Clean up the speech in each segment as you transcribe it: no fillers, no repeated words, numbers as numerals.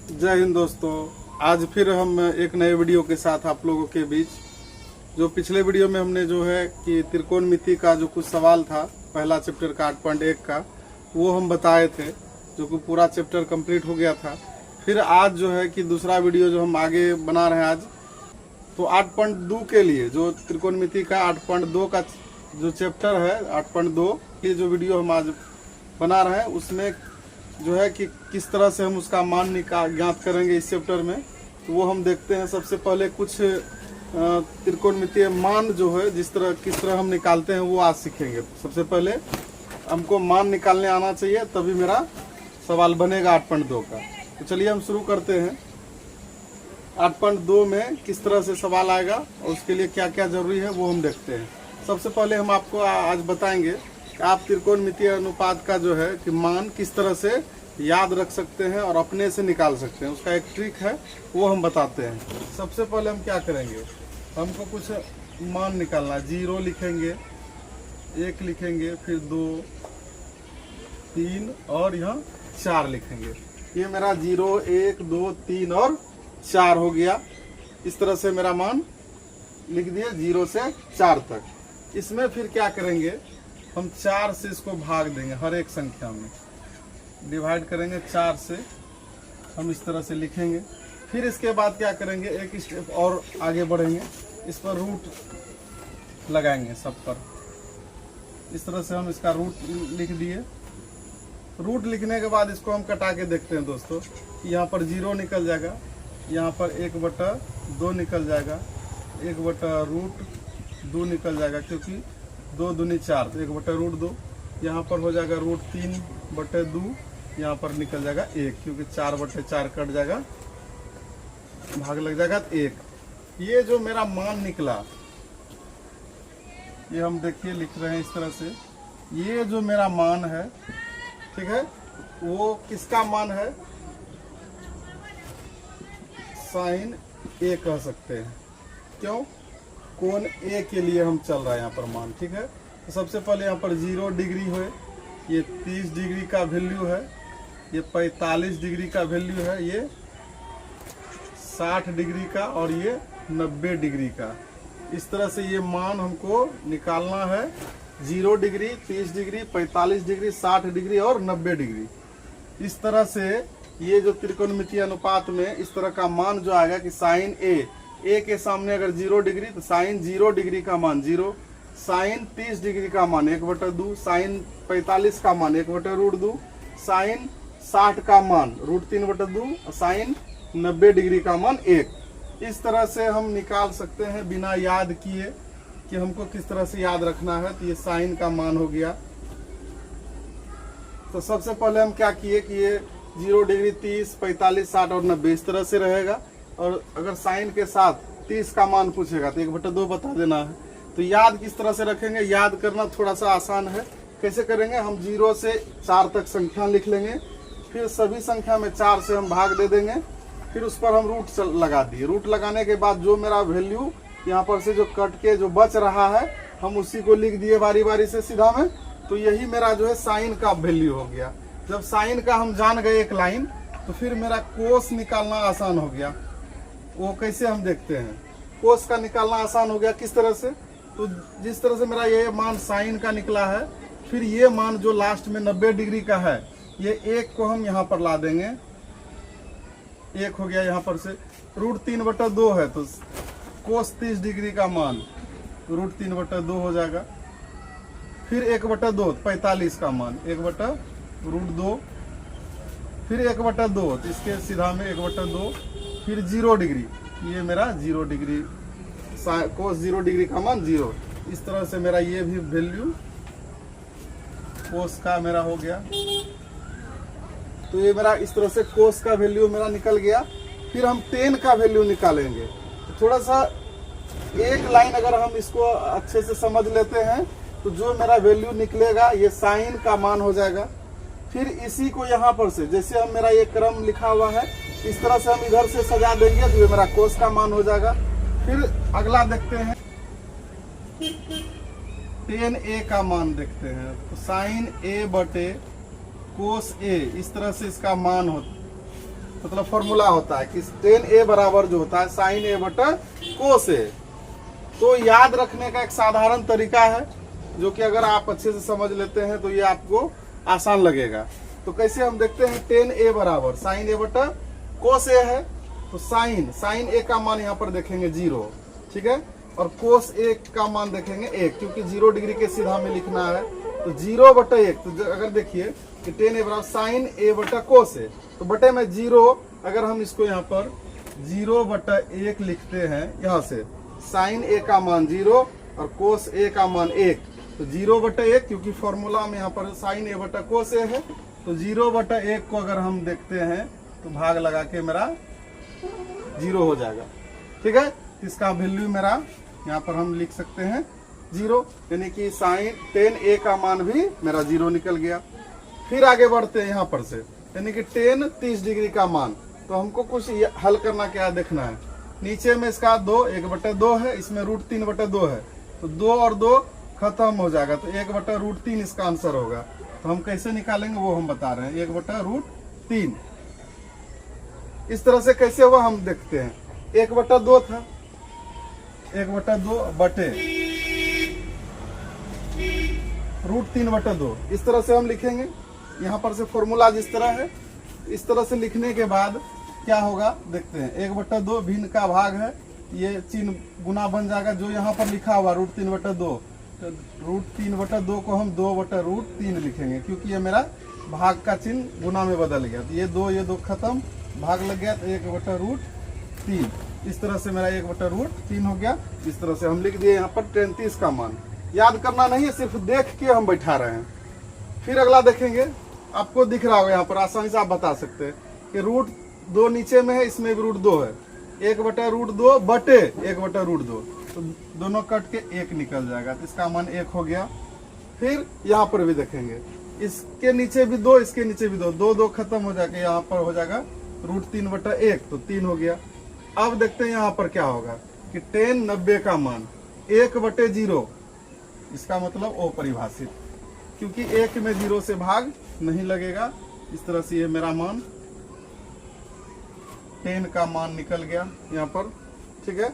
जय हिंद दोस्तों। आज फिर हम एक नए वीडियो के साथ आप लोगों के बीच। जो पिछले वीडियो में हमने जो है कि त्रिकोणमिति का जो कुछ सवाल था पहला चैप्टर का 8.1 का, वो हम बताए थे, जो कि पूरा चैप्टर कंप्लीट हो गया था। फिर आज जो है कि दूसरा वीडियो जो हम आगे बना रहे हैं आज, तो 8.2 के लिए जो त्रिकोणमिति का 8.2 का जो चैप्टर है 8.2 ये जो वीडियो हम आज बना रहे हैं, उसमें जो है कि किस तरह से हम उसका मान ज्ञात करेंगे इस चैप्टर में, तो वो हम देखते हैं। सबसे पहले कुछ त्रिकोणमितीय मान जो है किस तरह हम निकालते हैं वो आज सीखेंगे। सबसे पहले हमको मान निकालने आना चाहिए, तभी मेरा सवाल बनेगा 8.2 का। तो चलिए हम शुरू करते हैं। 8.2 में किस तरह से सवाल आएगा और उसके लिए क्या क्या जरूरी है वो हम देखते हैं। सबसे पहले हम आपको आज बताएंगे कि आप त्रिकोणमितीय अनुपात का जो है कि मान किस तरह से याद रख सकते हैं और अपने से निकाल सकते हैं। उसका एक ट्रिक है, वो हम बताते हैं। सबसे पहले हम क्या करेंगे, हमको कुछ मान निकालना है। 0 लिखेंगे, 1 लिखेंगे, फिर 2, 3 और यहाँ 4 लिखेंगे। ये मेरा 0, 1, 2, 3 और 4 हो गया। इस तरह से मेरा मान लिख दिए 0 से 4 तक। इसमें फिर क्या करेंगे, हम 4 से इसको भाग देंगे, हर एक संख्या में डिवाइड करेंगे 4 से। हम इस तरह से लिखेंगे। फिर इसके बाद क्या करेंगे, एक स्टेप और आगे बढ़ेंगे, इस पर रूट लगाएंगे सब पर। इस तरह से हम इसका रूट लिख दिए। रूट लिखने के बाद इसको हम कटा के देखते हैं दोस्तों। यहाँ पर 0 निकल जाएगा, यहाँ पर 1/2 निकल जाएगा, 1/√2 निकल जाएगा, क्योंकि 2 दूनी 4, तो 1/√2। यहाँ पर हो जाएगा √3/2, यहाँ पर निकल जाएगा 1, क्योंकि 4/4 कट जाएगा, भाग लग जाएगा 1। ये जो मेरा मान निकला, ये हम देखिए लिख रहे हैं इस तरह से। ये जो मेरा मान है, ठीक है, वो किसका मान है, साइन A कह सकते हैं। क्यों, कोण A के लिए हम चल रहा है यहाँ पर मान, ठीक है। तो सबसे पहले यहाँ पर 0 डिग्री है, ये 30 डिग्री का वैल्यू है, ये 45 डिग्री का वैल्यू है, ये 60 डिग्री का और ये 90 डिग्री का। इस तरह से ये मान हमको निकालना है। 0 डिग्री, 30 डिग्री, 45 डिग्री, 60 डिग्री और 90 डिग्री। इस तरह से ये जो त्रिकोणमितीय अनुपात में इस तरह का मान जो आएगा कि साइन A के सामने अगर 0 डिग्री तो साइन 0 डिग्री का मान 0, साइन 30 डिग्री का मान 1/2, साइन 45 का मान 1/√2, साइन 60 का मान √3/2 और साइन 90 डिग्री का मान 1। इस तरह से हम निकाल सकते हैं बिना याद किए कि हमको किस तरह से याद रखना है। तो ये साइन का मान हो गया। तो सबसे पहले हम क्या किए कि ये 0 डिग्री, 30, 45, 60 और 90 इस तरह से रहेगा। और अगर साइन के साथ 30 का मान पूछेगा तो 1/2 बता देना है। तो याद किस तरह से रखेंगे, याद करना थोड़ा सा आसान है। कैसे करेंगे, हम 0 से 4 तक संख्या लिख लेंगे, फिर सभी संख्या में 4 से हम भाग दे देंगे, फिर उस पर हम रूट लगा दिए। रूट लगाने के बाद जो मेरा वैल्यू यहाँ पर से जो कट के जो बच रहा है, हम उसी को लिख दिए बारी बारी से सीधा में। तो यही मेरा जो है साइन का वैल्यू हो गया। जब साइन का हम जान गए एक लाइन, तो फिर मेरा कोस निकालना आसान हो गया। वो कैसे हम देखते हैं, कोस का निकालना आसान हो गया किस तरह से, तो जिस तरह से मेरा ये मान साइन का निकला है, फिर ये मान जो लास्ट में 90 डिग्री का है, ये 1 को हम यहाँ पर ला देंगे। 1 हो गया, यहाँ पर से √3/2 है, तो कोस 30 डिग्री का मान √3/2 हो जाएगा। फिर 1/2 45 का मान 1/√2, फिर 1/2, तो इसके सीधा में 1/2, फिर 0 डिग्री, ये मेरा 0 डिग्री, कोस 0 डिग्री का मान 0। इस तरह से मेरा ये भी वैल्यू कोस का मेरा हो गया। तो ये मेरा इस तरह से कोस का वैल्यू मेरा निकल गया। फिर हम टेन का वैल्यू निकालेंगे। तो थोड़ा सा एक लाइन अगर हम इसको अच्छे से समझ लेते हैं, तो जो मेरा वैल्यू निकलेगा ये साइन का मान हो जाएगा। फिर इसी को यहाँ पर से, जैसे हम मेरा ये क्रम लिखा हुआ है, इस तरह से हम इधर से सजा देंगे, तो ये मेरा कोस का मान हो जाएगा। फिर अगला देखते हैं, tan A का मान देखते हैं। तो साइन A/कोस A, इस तरह से इसका मान मतलब फॉर्मूला होता है कि टेन ए बराबर जो होता है साइन ए बटा कोस ए। तो याद रखने का एक साधारण तरीका है जो कि अगर आप अच्छे से समझ लेते हैं तो ये आपको आसान लगेगा। तो कैसे हम देखते हैं, टेन ए बराबर साइन ए बटा कोस ए है, तो साइन ए का मान यहाँ पर देखेंगे 0, ठीक है, और कोस ए का मान देखेंगे 1, क्योंकि 0 डिग्री के सीधा में लिखना है। तो 0 बटा 1, तो अगर देखिए कि टेन ए बराबर साइन ए बटा कोस ए, तो बटे में 0, अगर हम इसको यहाँ पर 0 बटा 1 लिखते हैं, यहाँ से साइन ए का मान 0 और कोस ए का मान 1, तो 0 बटा 1, क्योंकि फॉर्मूला में यहाँ पर साइन ए बटा कोस ए है, तो 0 बटा 1 को अगर हम देखते हैं तो भाग लगा के मेरा 0 हो जाएगा, ठीक है। इसका वैल्यू मेरा यहाँ पर हम लिख सकते हैं 0, यानी कि साइन टेन ए का मान भी मेरा 0 निकल गया। फिर आगे बढ़ते हैं यहाँ पर से, यानी कि टेन 30 डिग्री का मान, तो हमको कुछ हल करना क्या देखना है। नीचे में इसका 2 1/2 है, इसमें √3/2 है, तो 2 और 2 खत्म हो जाएगा, तो 1/√3 इसका आंसर होगा। तो हम कैसे निकालेंगे वो हम बता रहे हैं, 1/√3। इस तरह से कैसे हुआ हम देखते हैं। 1/2 था, 1/2 बटे √3/2, इस तरह से हम लिखेंगे। यहाँ पर से फॉर्मूला जिस तरह है, इस तरह से लिखने के बाद क्या होगा देखते हैं। 1/2 भिन्न का भाग है, ये चिन्ह गुना बन जाएगा, जो यहाँ पर लिखा हुआ √3/2, तो √3/2 को हम 2/√3 लिखेंगे, क्योंकि ये मेरा भाग का चिन्ह गुना में बदल गया। तो ये 2 खत्म, भाग लग गया, तो 1/√3। इस तरह से मेरा 1/√3 हो गया। इस तरह से हम लिख दिए यहाँ पर 33 का मान। याद करना नहीं है, सिर्फ देख के हम बैठा रहे हैं। फिर अगला देखेंगे, आपको दिख रहा होगा यहाँ पर, आसानी से आप बता सकते हैं कि √2 नीचे में है, इसमें भी √2 है, 1/√2 बटे 1/√2, तो दोनों कट के 1 निकल जाएगा, तो इसका मान 1 हो गया। फिर यहाँ पर भी देखेंगे, इसके नीचे भी 2, इसके नीचे भी 2, 2 खत्म हो जाएगा, यहाँ पर हो जाएगा √3/1, तो 3 हो गया। अब देखते हैं यहाँ पर क्या होगा कि टेन 90 का मान 1/0, इसका मतलब अपरिभाषित, क्योंकि 1 में 0 से भाग नहीं लगेगा। इस तरह से ये मेरा मान 10 का मान निकल गया यहाँ पर, ठीक है।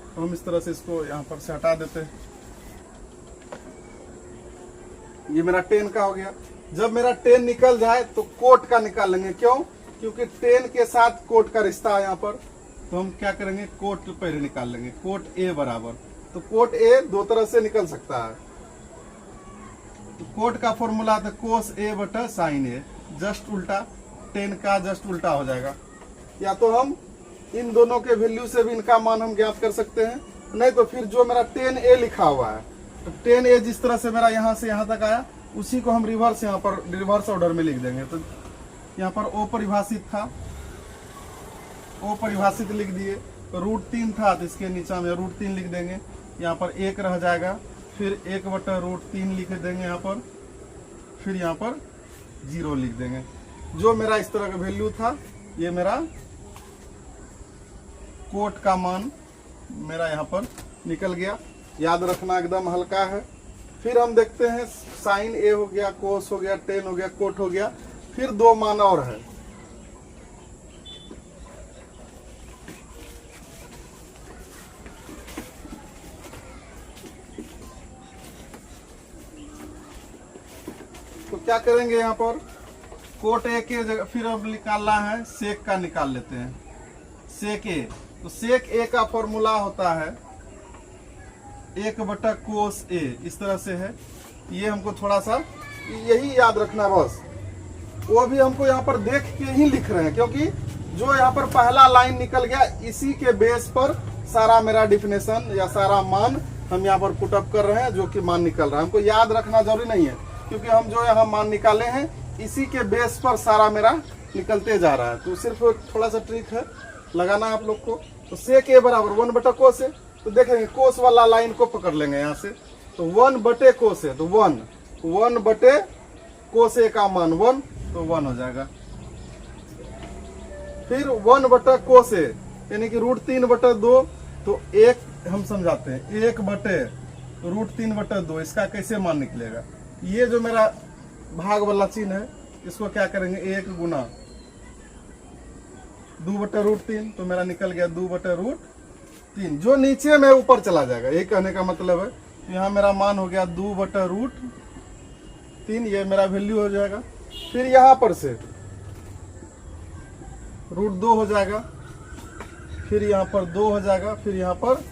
तो हम इस तरह से इसको यहाँ पर से हटा देते हैं। ये मेरा 10 का हो गया। जब मेरा 10 निकल जाए तो कोट का निकाल लेंगे, क्यों? क्योंकि 10 के साथ कोट का रिश्ता है यहाँ पर, तो हम क्या करेंगे, कोट पहले निकाल लेंगे। कोट ए बराबर, तो कोट ए 2 तरह से निकल सकता है। तो कोट का फॉर्मूला था कोस ए बटा साइन ए, जस्ट उल्टा, 10 का जस्ट उल्टा हो जाएगा। या तो हम इन दोनों के वैल्यू से भी इनका मान हम ज्ञात कर सकते हैं, नहीं तो फिर जो मेरा 10a लिखा हुआ है, तो 10a जिस तरह से मेरा यहाँ से यहाँ तक आया, उसी को हम रिवर्स यहाँ पर रिवर्स ऑर्डर में लिख देंगे। तो यहाँ पर अपरिभाषित था, अपरिभाषित लिख दिए, तो √3 था, तो इसके नीचे में √3 लिख देंगे, यहाँ पर 1 रह जाएगा, फिर 1/√3 लिख देंगे यहाँ पर, फिर यहाँ पर 0 लिख देंगे। जो मेरा इस तरह का वैल्यू था, ये मेरा कोट का मान मेरा यहाँ पर निकल गया। याद रखना एकदम हल्का है। फिर हम देखते हैं साइन ए हो गया, कोस हो गया, 10 हो गया, कोट हो गया, फिर 2 मान और है। तो क्या करेंगे यहाँ पर, कोट ए के जगह फिर अब निकालना है, सेक का निकाल लेते हैं, सेक ए। तो सेक ए का फॉर्मूला होता है 1/कोस ए, इस तरह से है। ये हमको थोड़ा सा यही याद रखना बस, वो भी हमको यहाँ पर देख के ही लिख रहे हैं, क्योंकि जो यहाँ पर पहला लाइन निकल गया, इसी के बेस पर सारा मेरा डिफिनेशन या सारा मान हम यहाँ पर पुटअप कर रहे हैं, जो कि मान निकल रहा है। हमको याद रखना जरूरी नहीं है, क्योंकि हम जो यहाँ मान निकाले हैं, इसी के बेस पर सारा मेरा निकलते जा रहा है। तो सिर्फ थोड़ा सा ट्रिक है लगाना आप लोग को। तो सेक ए बराबर 1/कोस है, तो देखेंगे कोस वाला लाइन को पकड़ लेंगे यहाँ से, तो 1/कोस है, तो 1/कोस ए का मान 1, तो 1 हो जाएगा। फिर 1/कोस ए यानी कि √3/2, तो 1 हम समझाते हैं, 1/√3/2, इसका कैसे मान निकलेगा। ये जो मेरा भाग वाला चिन्ह है, इसको क्या करेंगे 1 गुना 2/√3, तो मेरा निकल गया 2/√3। जो नीचे में ऊपर चला जाएगा, ये कहने का मतलब है। यहाँ मेरा मान हो गया 2/√3, ये मेरा वैल्यू हो जाएगा। फिर यहाँ पर से √2 हो जाएगा, फिर यहाँ पर 2 हो जाएगा, फिर यहाँ पर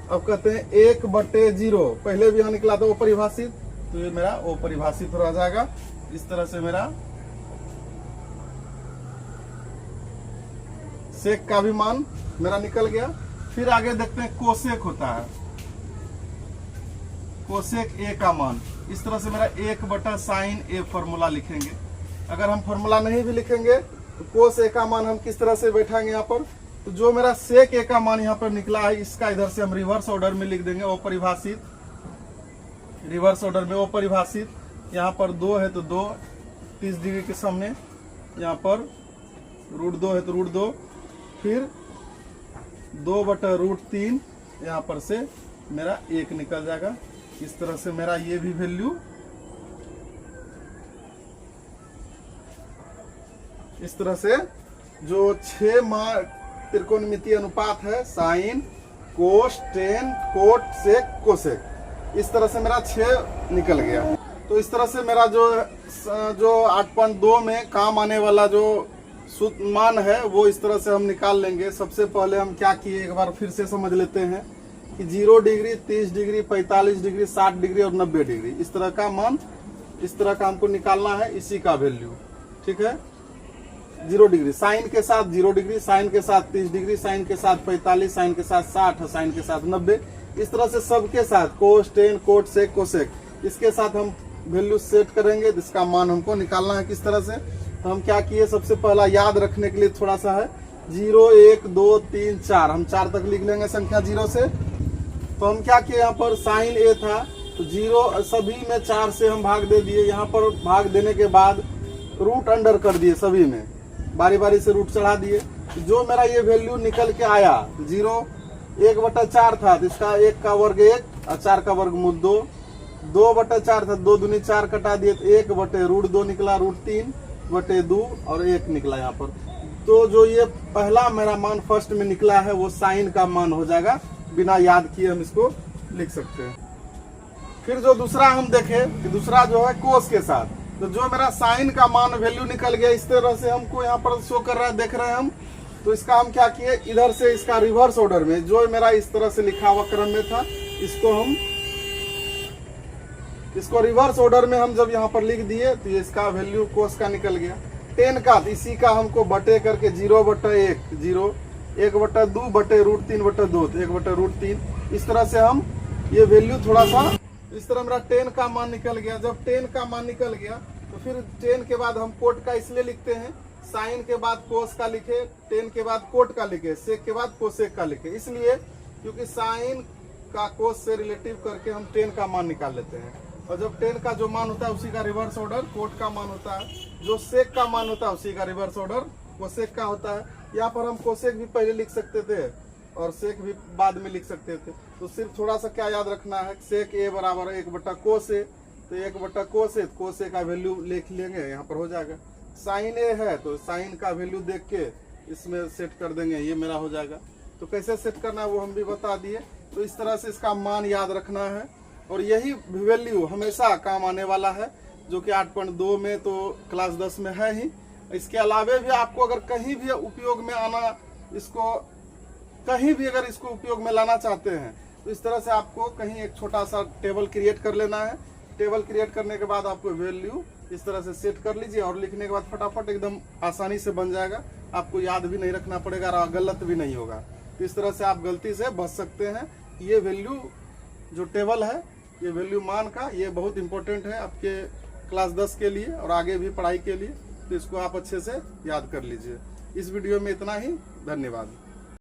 अब कहते हैं 1/0, पहले भी यहाँ निकला था अपरिभाषित, तो ये मेरा अपरिभाषित हो जाएगा। इस तरह से मेरा सेक का भी मान मेरा निकल गया। फिर आगे देखते हैं कोसेक होता है, कोसेक ए का मान। इस तरह से मेरा 1/sin ए फॉर्मूला लिखेंगे। अगर हम फॉर्मूला नहीं भी लिखेंगे तो कोस ए का मान हम किस तरह से बैठाएंगे यहाँ पर, तो जो मेरा सेक ए का मान यहाँ पर निकला है, इसका इधर से हम रिवर्स ऑर्डर में लिख देंगे, अपरिभाषित, रिवर्स ऑर्डर में अपरिभाषित। यहाँ पर 2 है तो 2, 30 डिग्री के सामने, यहाँ पर √2 है तो √2, फिर 2/√3, यहाँ पर से मेरा 1 निकल जाएगा। इस तरह से मेरा ये भी वैल्यू इस तरह से जो 6 त्रिकोणमितीय अनुपात है, साइन, कोस, टेन, कोट, सेक, कोसेक, इस तरह से मेरा 6 निकल गया। तो इस तरह से मेरा जो 8.2 में काम आने वाला जो सूत्र मान है वो इस तरह से हम निकाल लेंगे। सबसे पहले हम क्या किए, एक बार फिर से समझ लेते हैं कि 0 डिग्री, 30 डिग्री, 45 डिग्री, 60 डिग्री और 90 डिग्री, इस तरह का मान, इस तरह का हमको निकालना है, इसी का वैल्यू। ठीक है, 0 डिग्री साइन के साथ 0 डिग्री, साइन के साथ 30 डिग्री, साइन के साथ 45, साइन के साथ 60, साइन के साथ 90, इस तरह से सबके साथ कोस, टेन, कोट, सेक, कोसेक, इसके साथ हम वैल्यू सेट करेंगे। इसका मान हमको निकालना है किस तरह से। तो हम क्या किए, सबसे पहला याद रखने के लिए थोड़ा सा है, 0, 1, 2, 3, 4, हम 4 तक लिख लेंगे संख्या 0 से। तो हम क्या किए, यहाँ पर साइन ए था तो 0 सभी में 4 से हम भाग दे दिए। यहाँ पर भाग देने के बाद रूट अंडर कर दिए, सभी में बारी बारी से रूट चढ़ा दिए। जो मेरा ये वैल्यू निकल के आया 0 1/4 था, तो इसका 1 का वर्ग 1 और 4 का वर्गमूल 2, 2/4 था, 2 दूनी 4 कटा दिए तो 1/√2 निकला, √3/2 और 1 निकला यहाँ पर। तो जो ये पहला मेरा मान फर्स्ट में निकला है वो साइन का मान हो जाएगा, बिना याद किए हम इसको लिख सकते हैं। फिर जो दूसरा हम देखें कि दूसरा जो है कोस के साथ, तो जो मेरा साइन का मान वैल्यू निकल गया, इस तरह से हमको यहाँ पर शो कर रहा है, देख रहे हैं हम। तो इसका हम क्या किए, इधर से इसका रिवर्स ऑर्डर में जो मेरा इस तरह से लिखा हुआ क्रम में था, इसको रिवर्स ऑर्डर में हम जब यहाँ पर लिख दिए तो इसका वैल्यू कोस का निकल गया। 10 का इसी का हमको बटे करके 0/1 0, 1/2/√3/2 तो 1/√3, इस तरह से हम ये वैल्यू थोड़ा सा इस तरह मेरा 10 का मान निकल गया। जब 10 का मान निकल गया तो फिर 10 के बाद हम कोट का इसलिए लिखते हैं, साइन के बाद कोस का लिखे, 10 के बाद कोट का लिखे, सेक के बाद कोसेक का लिखे, इसलिए क्योंकि साइन का कोस से रिलेटिव करके हम 10 का मान निकाल लेते हैं। और जब 10 का जो मान होता है उसी का रिवर्स ऑर्डर कोट का मान होता है, जो सेक का मान होता है उसी का रिवर्स ऑर्डर कोसेक का होता है। यहाँ पर हम कोसेक भी पहले लिख सकते थे और सेक भी बाद में लिख सकते थे। तो सिर्फ थोड़ा सा क्या याद रखना है, सेक ए बराबर 1/कोस ए, तो 1/कोस ए, कोस ए का वैल्यू लिख लेंगे, यहाँ पर हो जाएगा। साइन ए है तो साइन का वैल्यू देख के इसमें सेट कर देंगे, ये मेरा हो जाएगा। तो कैसे सेट करना है वो हम भी बता दिए। तो इस तरह से इसका मान याद रखना है और यही वैल्यू हमेशा काम आने वाला है, जो कि 8.2 में तो क्लास 10 में है ही। इसके अलावे भी आपको अगर कहीं भी उपयोग में आना, इसको कहीं भी अगर इसको उपयोग में लाना चाहते हैं तो इस तरह से आपको कहीं एक छोटा सा टेबल क्रिएट कर लेना है। टेबल क्रिएट करने के बाद आपको वैल्यू इस तरह से सेट कर लीजिए और लिखने के बाद फटाफट एकदम आसानी से बन जाएगा, आपको याद भी नहीं रखना पड़ेगा और गलत भी नहीं होगा। तो इस तरह से आप गलती से बच सकते हैं। ये वैल्यू जो टेबल है, ये वैल्यू मान का, ये बहुत इंपॉर्टेंट है आपके क्लास 10 के लिए और आगे भी पढ़ाई के लिए। तो इसको आप अच्छे से याद कर लीजिए। इस वीडियो में इतना ही, धन्यवाद।